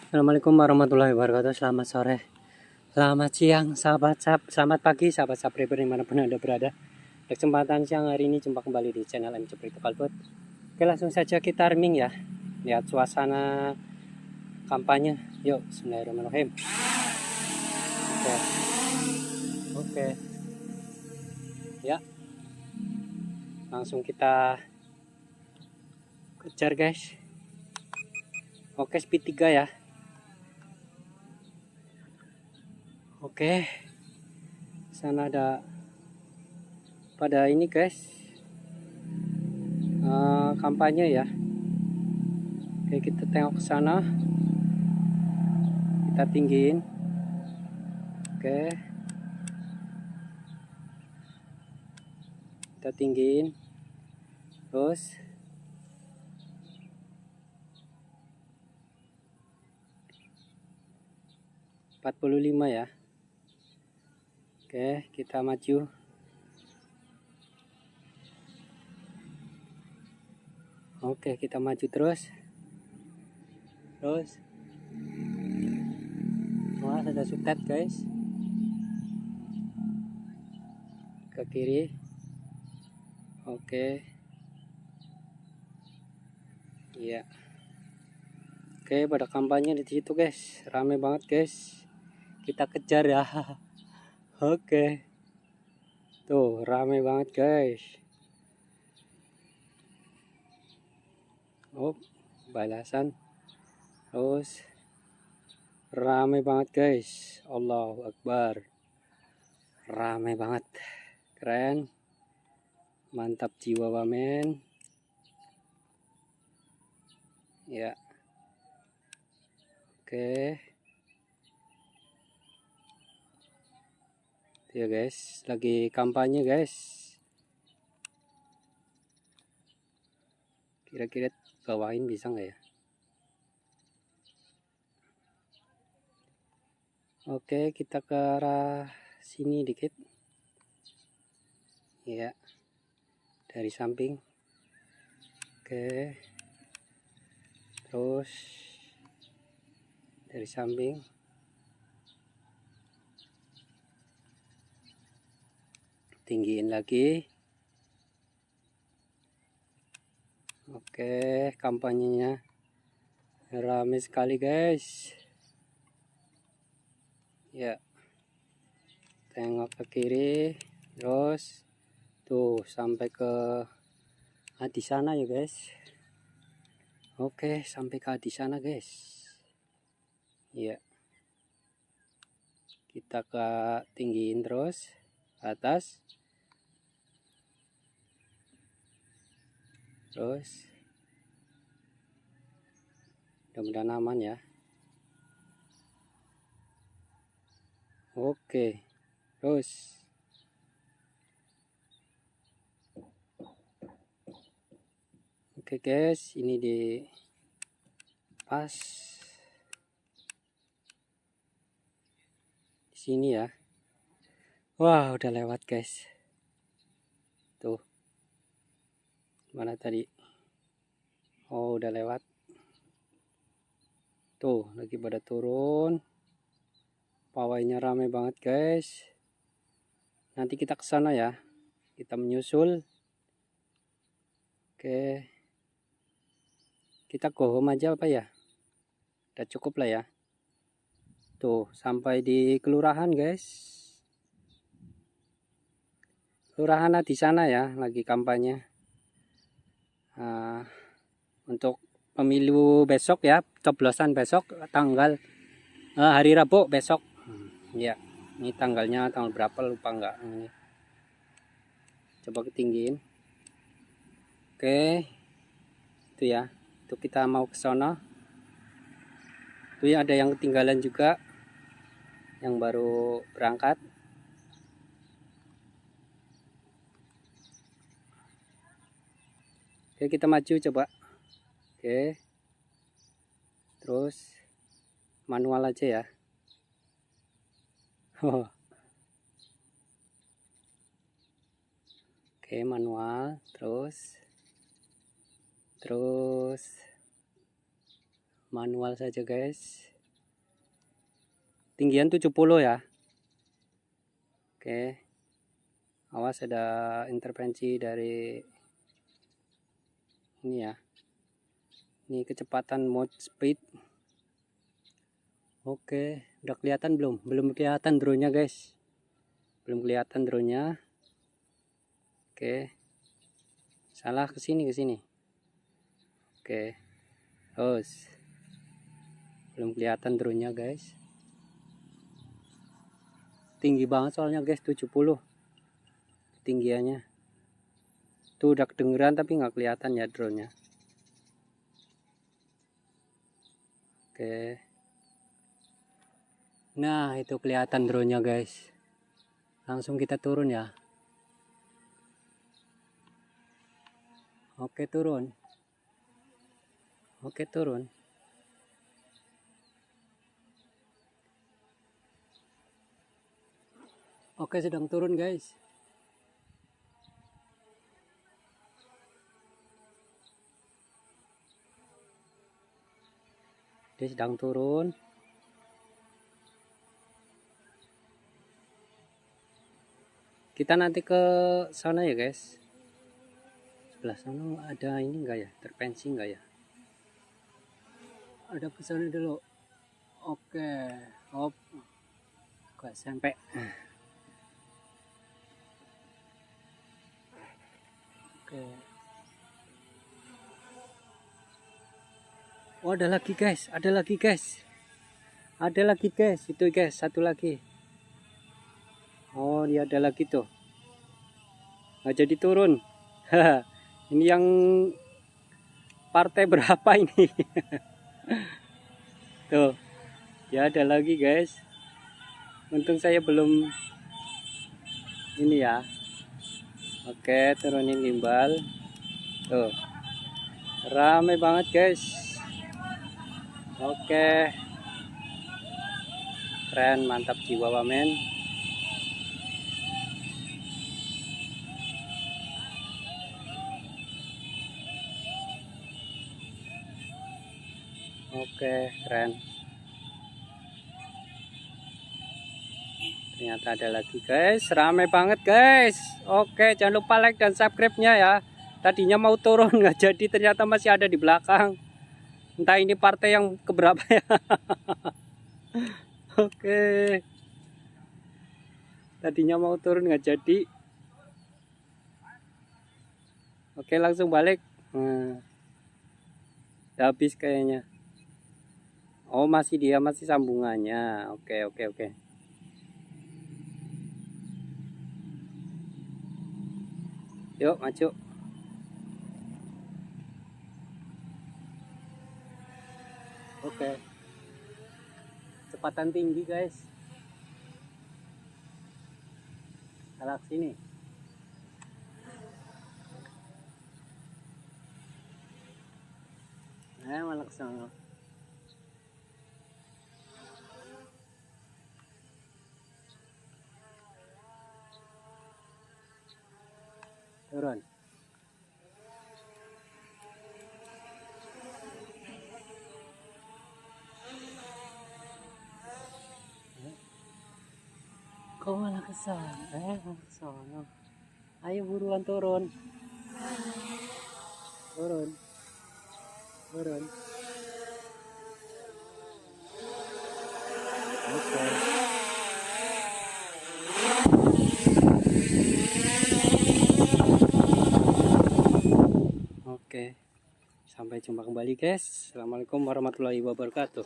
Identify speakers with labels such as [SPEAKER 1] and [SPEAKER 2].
[SPEAKER 1] Assalamualaikum warahmatullahi wabarakatuh. Selamat sore, selamat siang, selamat pagi, sahabat subscriber dimanapun Anda berada. Kesempatan siang hari ini jumpa kembali di channel MC Prito Kalbut. Oke, langsung saja kita arming ya. Lihat suasana kampanye. Yuk, bismillahirrahmanirrahim. Oke. Ya, langsung kita kejar guys. Oke, speed 3 ya. Oke, sana ada pada ini guys, kampanye ya. Oke, kita tengok ke sana, kita tinggiin. Oke, kita tinggiin terus. ...45 ya. Oke, kita maju. Oke, kita maju terus. Wah, ada sutet guys. Ke kiri. Oke. Iya. Oke, pada kampanye di situ guys. Rame banget guys. Kita kejar ya. Oke. Tuh, rame banget guys. Oh, balasan. Terus rame banget guys. Allahu Akbar. Rame banget. Keren. Mantap jiwa wamen. Ya. Oke. Ya guys, lagi kampanye guys. Kira-kira bawain bisa nggak ya? Oke, kita ke arah sini dikit. Ya, dari samping. Oke, terus dari samping. Tinggiin lagi. Oke, kampanyenya ramai sekali guys. Ya, tengok ke kiri, terus tuh sampai ke di sana ya guys. Oke, sampai ke di sana guys. Ya, kita ke tinggiin terus atas. Terus mudah-mudahan aman ya. Oke, terus oke guys, ini di pas di sini ya. Wah, udah lewat guys. Tuh, mana tadi? Oh, udah lewat. Tuh, lagi pada turun. Pawainya rame banget guys. Nanti kita ke sana ya. Kita menyusul. Oke. Kita go home aja apa ya? Udah cukup lah ya. Tuh, sampai di kelurahan guys. Kelurahan di sana ya, lagi kampanye. Untuk pemilu besok ya, coblosan besok tanggal hari Rabu besok. Ya, ini tanggalnya tanggal berapa lupa nggak ini. Coba ketinggiin. Oke, itu ya. Itu kita mau ke sana. Itu ya, ada yang ketinggalan juga, yang baru berangkat. Oke, kita maju coba. Oke, terus manual aja ya. Oke, manual terus manual saja guys. Tinggian 70 ya. Oke. Awas ada intervensi dari ini ya. Ini kecepatan mode speed. Oke, udah kelihatan belum? Belum kelihatan drone-nya, guys. Belum kelihatan drone-nya. Oke. Salah ke sini. Oke. Terus. Belum kelihatan drone-nya, guys. Tinggi banget soalnya, guys, 70 tinggiannya. Tuh udah kedengeran tapi nggak kelihatan ya drone-nya. Oke. Nah, itu kelihatan drone-nya, guys. Langsung kita turun ya. Oke, turun. Oke, turun. Oke, sedang turun, guys. Dia sedang turun. Kita nanti ke sana ya, guys. Sebelah sana ada ini enggak ya? Intervensi enggak ya? Ada ke sana dulu. Oke. Hop. Enggak sampai. Oke. Oh, ada lagi, guys. Ada lagi, guys. Itu, guys, satu lagi. Oh, dia ada lagi tuh. Nggak jadi turun. Ini yang partai berapa ini? Tuh. Ya ada lagi, guys. Untung saya belum ini ya. Oke, turunin gimbal. Tuh. Rame banget, guys. Oke. Keren, mantap jiwa wamen. Oke, keren. Ternyata ada lagi, guys. Rame banget, guys. Oke, jangan lupa like dan subscribe-nya ya. Tadinya mau turun nggak jadi, ternyata masih ada di belakang. Entah ini partai yang keberapa ya. Oke. Tadinya mau turun nggak jadi. Oke, langsung balik. Udah habis kayaknya. Oh, masih sambungannya. Oke. Yuk, maju. Oke. Kecepatan tinggi, guys. Salah sini. Malah ke sana. Turun. Kok malah ke sana? Ke sana. Ayo buruan turun. Turun. Oke. Oke. Sampai jumpa kembali, guys. Assalamualaikum warahmatullahi wabarakatuh.